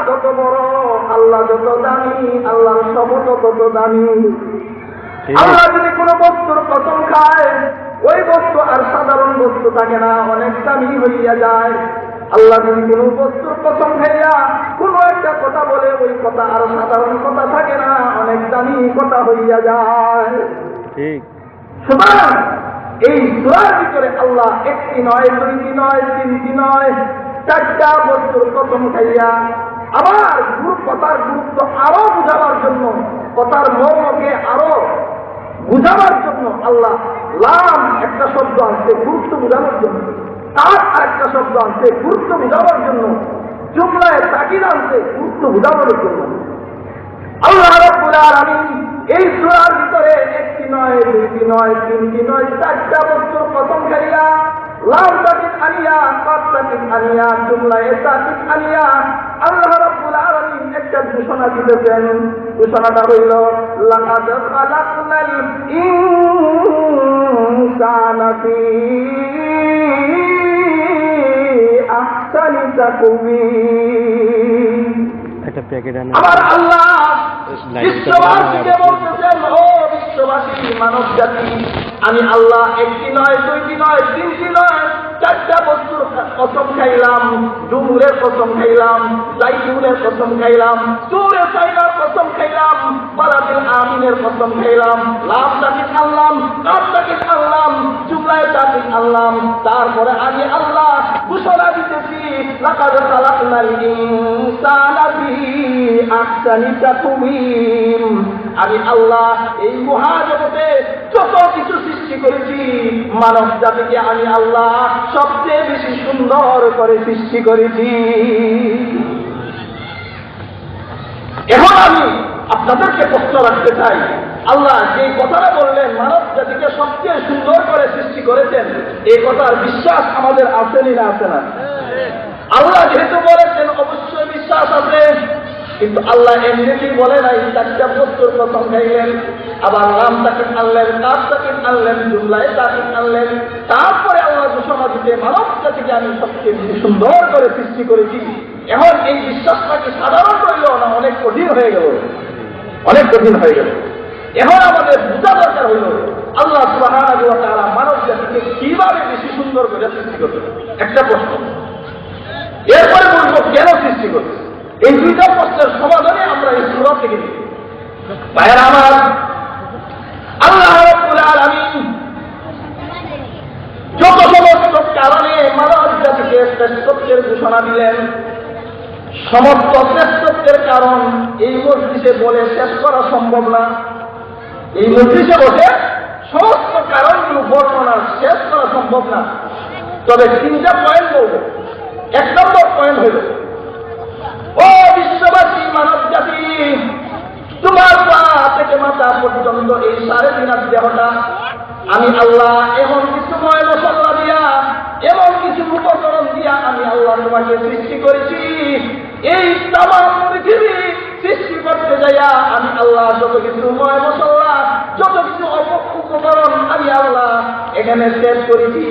যত বড়, আল্লাহ যত দামি, আল্লাহর শপথ তত দামি। আল্লাহ যদি কোনো বস্তুর কসম খায়, ওই বস্তু আর সাধারণ বস্তু থাকে না, অনেক দামি হইয়া যায়। আল্লাহ যদি কোনো বস্তুর কসম খাইয়া কোনো একটা কথা বলে, ওই কথা আর সাধারণ কথা থাকে না, অনেক দামি কথা হইয়া যায়। ঠিক। সুতরাং এই সূরার ভিতরে আল্লাহ একটি নয়, দুইটি নয়, তিনটি নয়, চারটা বস্তুর কসম খাইয়া আবার কথার গুরুত্ব আরো বুঝাবার জন্য, কথার মর্মকে আরো বুঝাবার জন্য আল্লাহ লাম একটা শব্দ আনছে গুরুত্ব বুঝানোর জন্য, তার আরেকটা শব্দ আনছে গুরুত্ব বুঝাবার জন্য, জুমলায় তাকিদ আনছে গুরুত্ব বুঝানোর জন্য। আল্লাহ রাব্বুল আলামিন এই সূরার ভিতরে একটি নয়, দুইটি নয়, তিনটি নয়, চারটা বস্তুর কসম খাইয়া লাম তাকিদ আনিয়া, কাফ তাকিদ আনিয়া, জুমলায় তাকিদ আনিয়া আল্লাহ রাব্বুল আলামিন একটা ঘোষণা দিতেছেন। ঘোষণাটা হইল লাকাদ খালাকনাল ইনসানা ফি আহসানি তাকওয়িম। একটা প্যাকেট আনে। আবার আল্লাহ বিশ্ববাসীকে বলতেছেন, ও বিশ্ববাসী মানব জাতি, আমি আল্লাহ একটি নয়, দুইটি নয়, তিনটি নয়, চারটা বস্তুর কসম খাইলাম। ডুমুরের কসম খাইলাম, জাইতুনের কসম খাইলাম, তুরে সাইনার কসম খাইলাম, বালাদিল আমিনের কসম খাইলাম, লাম তাকিদ আনলাম, কাফ তাকিদ আনলাম, জুমলায় তাকিদ আনলাম। তারপরে আমি আল্লাহ ঘোষণা দিতেছি, লাকাদ খালাকনাল ইনসানা ফি আহসানি তাকওয়িম। আমি আল্লাহ এই মহাজগতে যত কিছু সৃষ্টি করেছি, মানব জাতিকে আমি আল্লাহ সবচেয়ে বেশি সুন্দর করে সৃষ্টি করেছি। এখন আমি আপনাদেরকে প্রশ্ন রাখতে চাই, আল্লাহ যে কথাটা বললেন মানব জাতিকে সবচেয়ে সুন্দর করে সৃষ্টি করেছেন, এই কথার বিশ্বাস আমাদের আসেনি না আছে না? আল্লাহ যেহেতু বলেছেন অবশ্যই বিশ্বাস আছে, কিন্তু আল্লাহ এমনিতেই বলে নাই, চারটা বস্তুর কসম খাইলেন, আবার লাম তাকিদ আনলেন, কাফ তাকিদ আনলেন, জুমলায় তাকিদ আনলেন। তারপরে আল্লাহ ঘোষণা দিতে মানব জাতিকে আমি সবচেয়ে বেশি সুন্দর করে সৃষ্টি করেছি। এখন এই বিশ্বাসটা কি সাধারণ রইল না অনেক কঠিন হয়ে গেল? অনেক কঠিন হয়ে গেল। এখন আমাদের বোঝা দরকার হইল আল্লাহ সুবহানাহু ওয়া তাআলা মানব জাতিকে কিভাবে বেশি সুন্দর করে সৃষ্টি করবেন। একটা প্রশ্ন, এরপরে বলবো কেন সৃষ্টি করবে। এই দুইটা প্রশ্নের সমাধানে আমরা এই সূরা থেকে নিই। ভাইয়েরা আমার, আল্লাহ রাব্বুল আলামিন যত সমস্ত কারণে মানব জাতিকে শ্রেষ্ঠত্বের ঘোষণা দিলেন, সমস্ত শ্রেষ্ঠত্বের কারণ এই মজলিসে বলে শেষ করা সম্ভব না। এই মজলিসে বসে সমস্ত কারণগুলো বর্ণনা শেষ করা সম্ভব না। তবে তিনটা পয়েন্ট বলব। এক নম্বর পয়েন্ট হইল, ও বিশ্ববাসী মানব জাতি, তোমার পা থেকে মাথা পর্যন্ত এই 3.5 দেহটা আমি আল্লাহ এমন কিছু ময় মশলা দিয়া, এমন কিছু উপকরণ দিয়া আমি আল্লাহ তোমাকে সৃষ্টি করেছি। এই তামাম পৃথিবী সৃষ্টি করতে যাইয়া আমি আল্লাহ যত কিছু ময় মশলা, যত কিছু উপকরণ আমি আল্লাহ এখানে শেষ করেছি।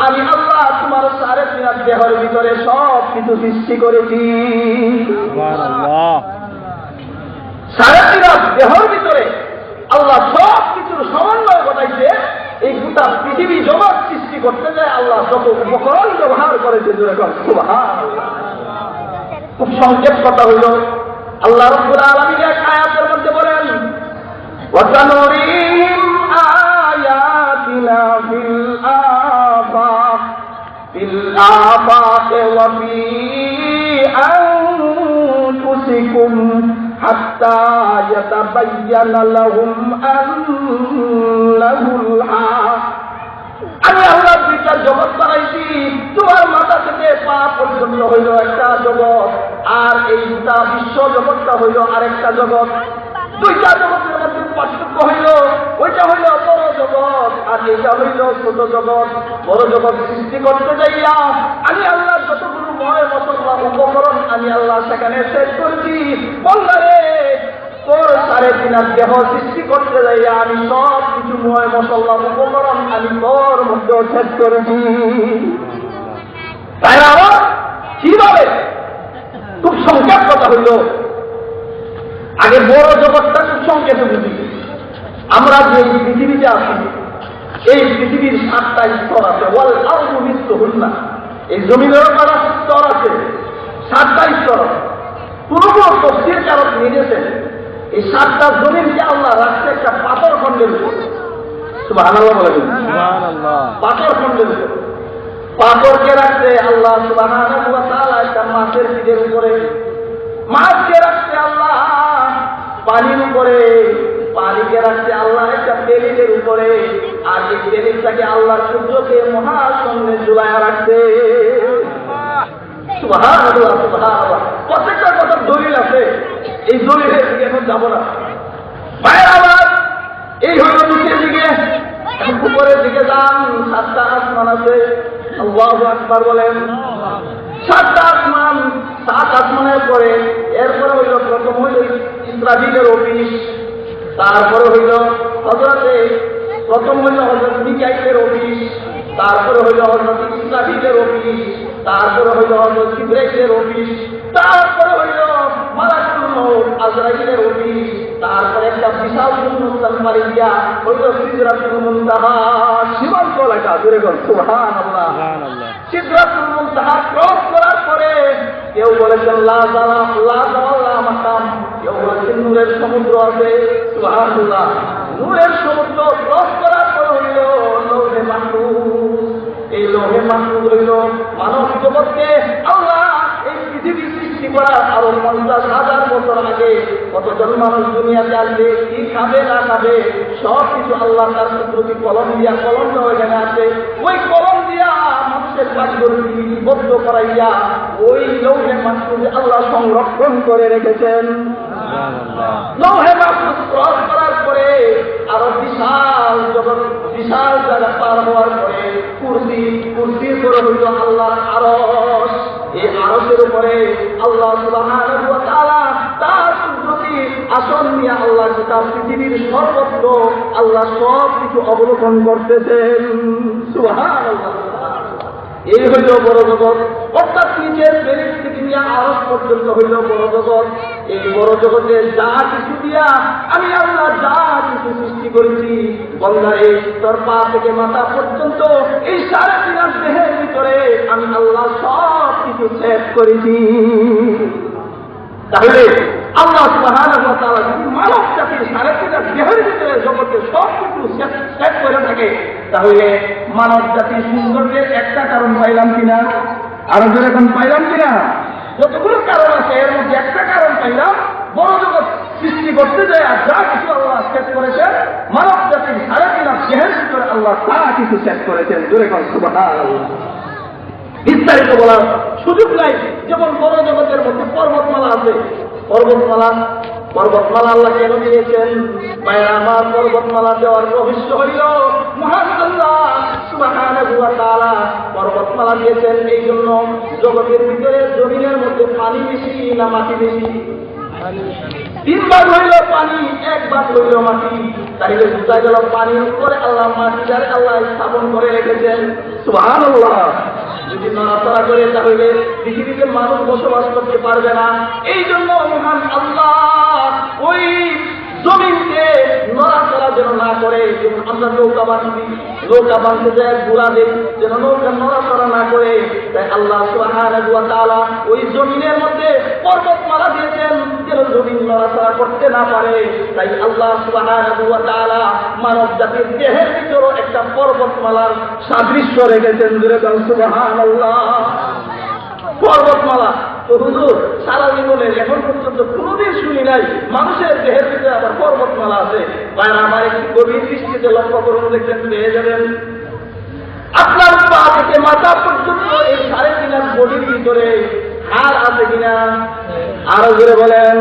আমি আল্লাহ তোমার 3.5 দেহের ভিতরে সব কিছু সৃষ্টি করেছি। 3.5 দেহের ভিতরে আল্লাহ সব কিছুর সমন্বয় ঘটাইছে। এই গোটা পৃথিবী জগৎ সৃষ্টি করতে যায় আল্লাহ যত উপকরণ ব্যবহার করেছে, সুবহানাল্লাহ। খুব সংক্ষেপ কথা হইল, আল্লাহ রাব্বুল আলামিন এক আয়াতের মধ্যে বলেন, ওয়া সানুরিহিম আয়াতিনা ফিল আফাক ওয়া ফি আনফুসিকুম হাত্তা ইয়াতাবায়্যানা লাহুম আন্নাহুল হক। আমি আল্লাহ দুইটা জগৎ বানাইছি, তোমার মাথা থেকে পা পর্যন্ত হইল একটা জগৎ, আর এই দুটা বিশ্ব জগৎটা হইল আরেকটা জগৎ। দুইটা জগতের মধ্যে পার্থক্য হইল, ওইটা হইল বড় জগৎ আর এইটা হইল ছোট জগৎ। বড় জগৎ সৃষ্টি করতে যাইয়া আমি আল্লাহ যতগুলো ময় মশলা উপকরণ আমি আল্লাহ সেখানে শেষ করেছি। বললারে তোর 3.5 দেহ সৃষ্টি করতে যাইয়া আমি সব কিছু ময় মশলা উপকরণ আমি তোর মধ্যে শেষ করেছি। তাই না? কিভাবে? খুব সংক্ষেপ কথা হইল আগে বড় জগৎটা খুব সংক্ষেপে বুঝি। আমরা যে পৃথিবীতে আছি এই পৃথিবীর 7টা স্তর আছে। ওয়াল আরদু মিসলুহুন্না, এই জমিনেরও 5টা স্তর আছে, 7টা স্তর আছে। কোন কোন তাফসীরকারক নিয়েছেন এই 7টা জমিনকে আল্লাহ রাখছে একটা পাথর খণ্ডের উপর। সুবহানাল্লাহ বলেন, সুবহানাল্লাহ। পাথর খণ্ডের উপর। পাথরকে রাখছে আল্লাহ সুবহানাহু ওয়া তাআলা একটা মাছের পিঠের উপরে, মাছকে রাখছে আল্লাহ পানির উপরে, পানিকে রাখছে আল্লাহ একটা তেলিলের উপরে, আর এই তেলিলটাকে আল্লাহ সূর্যকে মহাশূন্যে ঝুলায়া রাখছে। সুবহানাল্লাহ সুবহানাল্লাহ। প্রত্যেকটা কথার দলিল আছে, এই দলিলের দিকে এখন যাব না। ভাইয়ের আওয়াজ এই হলো নিচের দিকে, এখন উপরের দিকে যান। 7টা আসমান আছে। আল্লাহু আকবার বলেন। 7টা আসমান, 7 আসমানের পরে এরপরে হইল প্রথম হইল ইসরাফিলের অফিস, তারপরে হইল প্রথম হইল হযরত মিকাইলের অফিস, তারপরে হইল হযরত ইসরাফিলের অফিস, তারপরে হইল হযরত জিবরাইলের অফিস, তারপরে হইল মালাকুল মউত আজরাইলের অফিস, তারপরে একটা বিশাল শূন্যস্থান পাড়ি দিয়া হইল সিদরাতুল মুনতাহা, সীমান্ত এলাকা। জোরে বল সুবহানাল্লাহ। সুবহানাল্লাহ। সিদরাতুল মুনতাহা ক্রস করার পরে কেউ বলেছেন লা জাওয়াল মাকাম, কেউ বলেছেন নূরের সমুদ্র আছে। সুবহানাল্লাহ। নূরের সমুদ্র ক্রস করার পরে হইল লৌহে মাহফুজ। এই লৌহে মাহফুজ হইল মানব জগৎকে আল্লাহ এই পৃথিবী সৃষ্টি করার আরো 50,000 বছর আগে কতজন মানুষ দুনিয়াতে আসবে, কি খাবে না খাবে সব কিছু আল্লাহ তার কুদরতি কলম দিয়া, কলমটা ওইখানে আছে, ওই কলম দিয়া মানুষের ভাগ্যের লিপিবদ্ধ করাইয়া ওই লৌহে মাহফুজে আল্লাহ সংরক্ষণ করে রেখেছেন। লৌহে মাহফুজ ক্রস করার পরে আরো বিশাল জগৎ, বিশাল জায়গা পার হওয়ার পরে কুরসির পরে হইল আল্লাহর আরশ। এই আরশের উপরে আল্লাহ সুবহানাহু ওয়া তাআলা তার কুদরতি আসন নিয়ে আল্লাহ গোটা পৃথিবীর সর্বত্র আল্লাহ সব কিছু অবলোকন করতেছেন। সুবহানাল্লাহ। এই হইল বড় জগৎ, অর্থাৎ নিচের পেরিস থেকে নিয়ে আরশ পর্যন্ত হইল বড় জগৎ। এই বড় জগতে যা কিছু দিয়া আমি আল্লাহ যা কিছু সৃষ্টি করেছি, বন্দারে তোর পা থেকে মাথা পর্যন্ত এই 3.5 দেহের ভিতরে আমি আল্লাহ সব কিছু সেট করেছি। তাহলে আল্লাহ সুবহানাহু ওয়া তাআলা যদি মানব জাতির 3.5 দেহের ভিতরে জগতে সব কিছু সেট করে থাকে, তাহলে মানব জাতির সৌন্দর্যের একটা কারণ পাইলাম কিনা? আরো যেরকম পাইলাম কিনা? যতগুলো কারণ আছে এর মধ্যে একটা কারণ পাইলাম, বড় জগৎ সৃষ্টি করতে যায় আর যা কিছু আল্লাহ সেট করেছেন, মানব জাতির 3.5 দেহের ভিতরে আল্লাহ তা কিছু সেট করেছেন। জোরে কর সুবহানাল্লাহ। বিস্তারিত বলার সুযোগ নাই। যেমন বড় জগতের মধ্যে পর্বতমালা আছে, পর্বতমালা আল্লাহ কেন দিয়েছেন? ভাইরা আমার, পর্বতমালা দেওয়ার রহস্য হইল মহান আল্লাহ সুবহানাহু ওয়া তাআলা পর্বতমালা দিয়েছেন এই জন্য জগতের ভিতরে জমিনের মধ্যে পানি বেশি না মাটি বেশি? 3 ভাগ হইল পানি, 1 ভাগ হইল মাটি। তাইলে বোঝা গেল পানির উপরে আল্লাহ মাটিটার আল্লাহ স্থাপন করে রেখেছেন। সুবহানাল্লাহ। যদি নড়াচড়া করে তাহলে পৃথিবীতে মানুষ বসবাস করতে পারবে না। এই জন্য মহান আল্লাহ ওই জমিনকে নড়াচড়া যেন না করে, যেমন আমরা নৌকা বাঁধতে যায় ঘোড়া দেই, যেন নৌকা নড়াচড়া না করে, তাই আল্লাহ সুবহানাহু ওয়া তাআলা ওই জমিনের মধ্যে পর্বতমালা দিয়েছেন যেন জমিন নড়াচড়া করতে না পারে। তাই আল্লাহ সুবহানাহু ওয়া তাআলা মানব জাতির দেহের ভিতরও একটা পর্বতমালার সাদৃশ্য রেখেছেন। জোরে বলেন সুবহানাল্লাহ। পর্বতমালা তো হুজুর সারা জীবনের এখন পর্যন্ত কোনোদিন শুনি নাই মানুষের দেহের ভিতরে আবার পর্বতমালা আছে। ভাইরা আমার, একটি গভীর দৃষ্টিতে লক্ষ্য করুন, দেখবেন পেয়ে যাবেন আপনার পা থেকে মাথা পর্যন্ত এই 3.5 বডির ভিতরে হাড় আছে কিনা? আরো জোরে বলেন।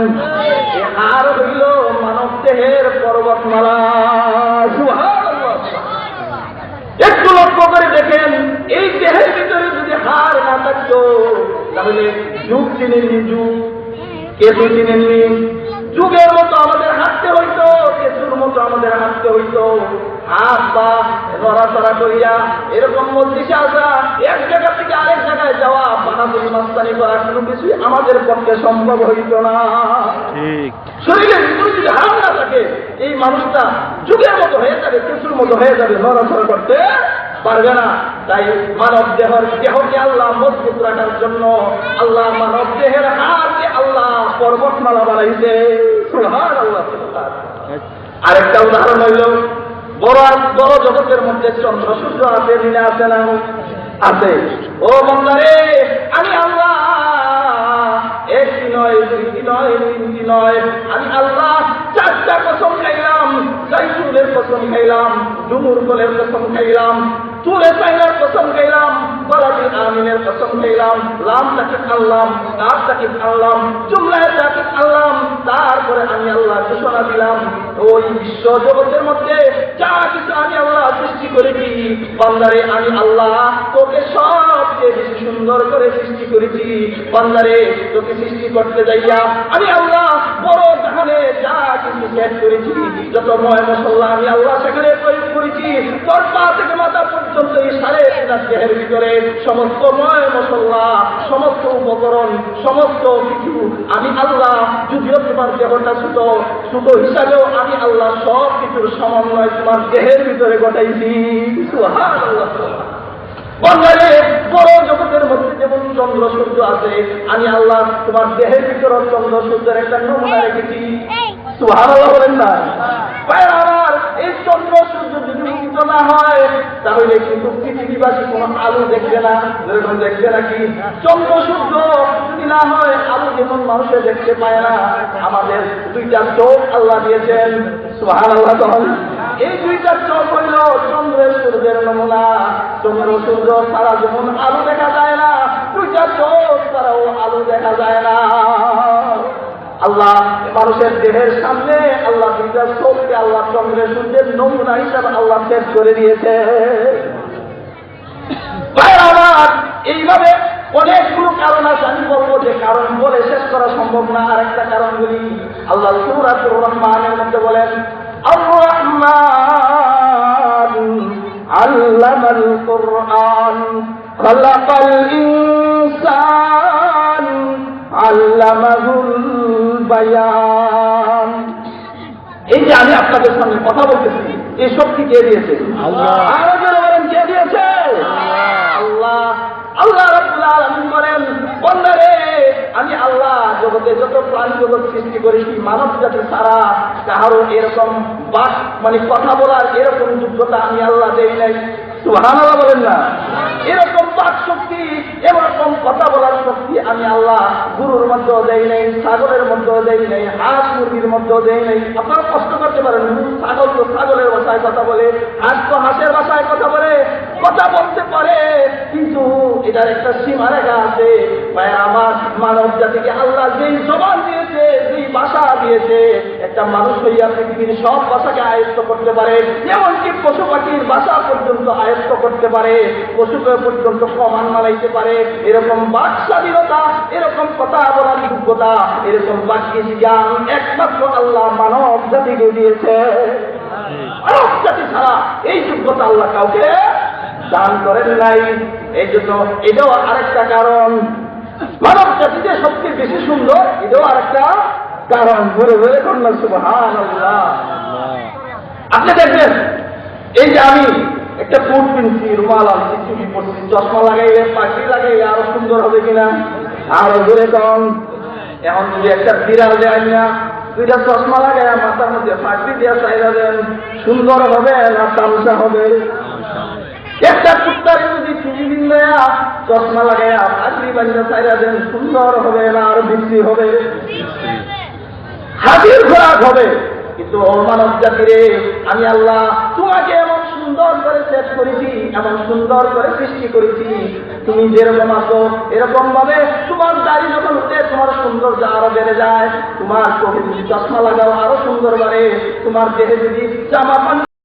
এই হাড় হইল মানব দেহের পর্বতমালা। সুবহানাল্লাহ। একটু লক্ষ্য করে দেখেন, এই দেহের ভিতরে যদি হাড় না থাকতো তাহলে যুগ চিনেননি, যুগ কেতু চিনেননি, যুগের মতো আমাদের হাঁটতে হইতো, কেতুর মতো আমাদের হাঁটতে হইতো। হাত পা নড়াচড়া করিয়া এরকম মজলিসে আসা, এক জায়গা থেকে আরেক জায়গায় যাওয়া, পানাপুরি মাস্তানি করা কোনো কিছুই আমাদের পক্ষে সম্ভব হইত না। ঠিক। শরীরের ভিতরে যদি হারাম না থাকে, এই মানুষটা যুগের মতো হয়ে যাবে, কিছুর মতো হয়ে যাবে, নড়াচড়া করতে পারবে না। তাই মানব দেহকে আল্লাহ মজবুত রাখার জন্য আল্লাহ মানব দেহের হাতকে আল্লাহ পর্বতমালা বানাইছে। সুবহানাল্লাহ। আরেকটা উদাহরণ হইল, বড় বড় জগতের মধ্যে চন্দ্র সূর্য আছে, দিনে আছে না? আছে। ও বান্দারে, আমি আল্লাহ একটি নয়, দুইটি নয়, তিনটি নয়, আমি আল্লাহ 4টা কসম খাইলাম। জাইতুনের কসম খাইলাম, ডুমুর ফলের কসম খাইলাম, তুলে চাইনার কসম খাইলাম, বালাদিন আমিনের কসম খাইলাম, লাম তাকে আনলাম, কাপ তাকে আনলাম, জুমলায় তাকে আনলাম। তারপরে আমি আল্লাহ ঘোষণা দিলাম, ওই বিশ্ব জগতের মধ্যে যা কিছু আমি আল্লাহ সৃষ্টি করেছি, বান্দারে আমি আল্লাহ তোকে সবচেয়ে বেশি সুন্দর করে সৃষ্টি করেছি। বান্দারে, তোকে সৃষ্টি করতে যাইয়া আমি আল্লাহ বড় জাহানে যা কিছু সেট করেছি, যত ময় মশলা আমি আল্লাহ সেখানে প্রয়োগ করেছি, তোর পা থেকে মাথা পর্যন্ত এই 3.5 দেহের ভিতরে সমস্ত ময় মশলা, সমস্ত উপকরণ, সমস্ত কিছু আমি আল্লাহ, যদিও তোমার দেহটা ছোট ছোট হিসাবেও আমি আল্লাহ সব কিছুর সমন্বয় তোমার দেহের ভিতরে ঘটাইছি। সুবহানাল্লাহ। বান্দারে, বড় জগতের মধ্যে যেমন চন্দ্র সূর্য আছে, আমি আল্লাহ তোমার দেহের ভিতরে চন্দ্র সূর্যের একটা নমুনা রেখেছি। সুবহানাল্লাহ বলেন না? আমার এই চন্দ্র সূর্য যদি উদিত না হয়, তাহলে কিন্তু পৃথিবীবাসী কোনো আলো দেখবে না। যেরকম দেখবে নাকি? চন্দ্র সূর্য যদি না হয়, আলো যেমন মানুষে দেখতে পায় না, আমাদের 2টা চোখ আল্লাহ দিয়েছেন। সুবহানাল্লাহ। তখন এই 2টা চোখ হইল চন্দ্রের সূর্যের নমুনা। চন্দ্র সূর্য ছাড়া যেমন আলো দেখা যায় না, 2টা চোখ ছাড়াও আলো দেখা যায় না। আল্লাহ মানুষের দেহের সামনে আল্লাহ 2টা চোখকে আল্লাহ চন্দ্রের সূর্যের নমুনা হিসাবে আল্লাহ সেট করে দিয়েছে। আমার এইভাবে অনেকগুলো কারণ আছে, আমি বলবো যে কারণ বলে শেষ করা সম্ভব না। আরেকটা কারণ বলি, আল্লাহ সূরাতুর রহমানের মধ্যে বলেন, আর-রহমান আল্লামাল কুরআন খালাকাল ইনসান আল্লামাহুল বায়ান। এই যে আমি আপনাদের সামনে কথা বলতেছি, এই শক্তি কে দিয়েছে? আল্লাহ। আরো জোরে বলেন, কে দিয়েছে? আল্লাহ। আল্লাহ রাব্বুল আলামিন বলেন, বান্দারে, আমি আল্লাহ জগতে যত প্রাণী জগৎ সৃষ্টি করেছি, মানব জাতি ছাড়া কারো এরকম বাক মানে কথা বলার এরকম যোগ্যতা আমি আল্লাহ দেই নাই। সুবহানাল্লাহ বলেন না? এরকম বাক শক্তি, এরকম কথা বলার শক্তি আমি আল্লাহ গরুর মধ্যেও দেই নাই, ছাগলের মধ্যেও দেই নাই, হাঁস মুরগির মধ্যেও দেই নাই। আপনারা কষ্ট করতে পারেন, ছাগল তো ছাগলের ভাষায় কথা বলে, হাঁস তো হাঁসের ভাষায় কথা বলে, কথা বলতে পারে, কিন্তু এটার একটা সীমা রেখা আছে। ভাই আমার, মানব জাতিকে আল্লাহ যেই জবান দিয়েছে, যেই ভাষা দিয়েছে, একটা মানুষ হইয়া পৃথিবীর সব ভাষাকে আয়ত্ত করতে পারে, এমনকি পশু পাখির ভাষা পর্যন্ত আয়ত্ত করতে পারে, পশুকে পর্যন্ত প্রমাণ মানাইতে পারে। এরকম বাক স্বাধীনতা, এরকম কথা বলার যোগ্যতা, এরকম বাক্যের জ্ঞান একমাত্র আল্লাহ মানব জাতিকে দিয়েছে। মানব জাতি ছাড়া এই যোগ্যতা আল্লাহ কাউকে দান করেন নাই। এই জন্য এটাও আরেকটা কারণ, মানব জাতি যে সবচেয়ে বেশি সুন্দর, এটাও আরেকটা কারণ। বলে বলে কন্যা সুবহানাল্লাহ। আপনি দেখবেন, এই যে আমি একটা কোট কিনছি, রুমাল আনছি, টুপি পরছি, চশমা লাগাইলে, পাখি লাগাইলে আরো সুন্দর হবে কিনা? আরো জোরে কম। এখন যদি একটা বিড়াল দেয় না, 2টা চশমা লাগাই মাথার মধ্যে ফাঁকি দিয়া চাইরা দেন, সুন্দর হবে না তামসা হবে? একটা কুত্তার যদি টুপি দেয়া, চশমা লাগাইয়া ফাঁকি বান্ধা চাইরা দেন, সুন্দর হবে না আর বৃষ্টি হবে? হাতির খোরাক হবে। কিন্তু মানব জাতিরে আমি আল্লাহ তোমাকে এমন সুন্দর করে সেট করেছি, এমন সুন্দর করে সৃষ্টি করেছি, তুমি যেরকম আছো এরকম ভাবে তোমার দাড়ি যখন উঠে তোমার সৌন্দর্য আরো বেড়ে যায়, তোমার চোখে যদি চশমা লাগাও আরো সুন্দর বাড়ে, তোমার দেহে যদি জামা পাঞ্জাবি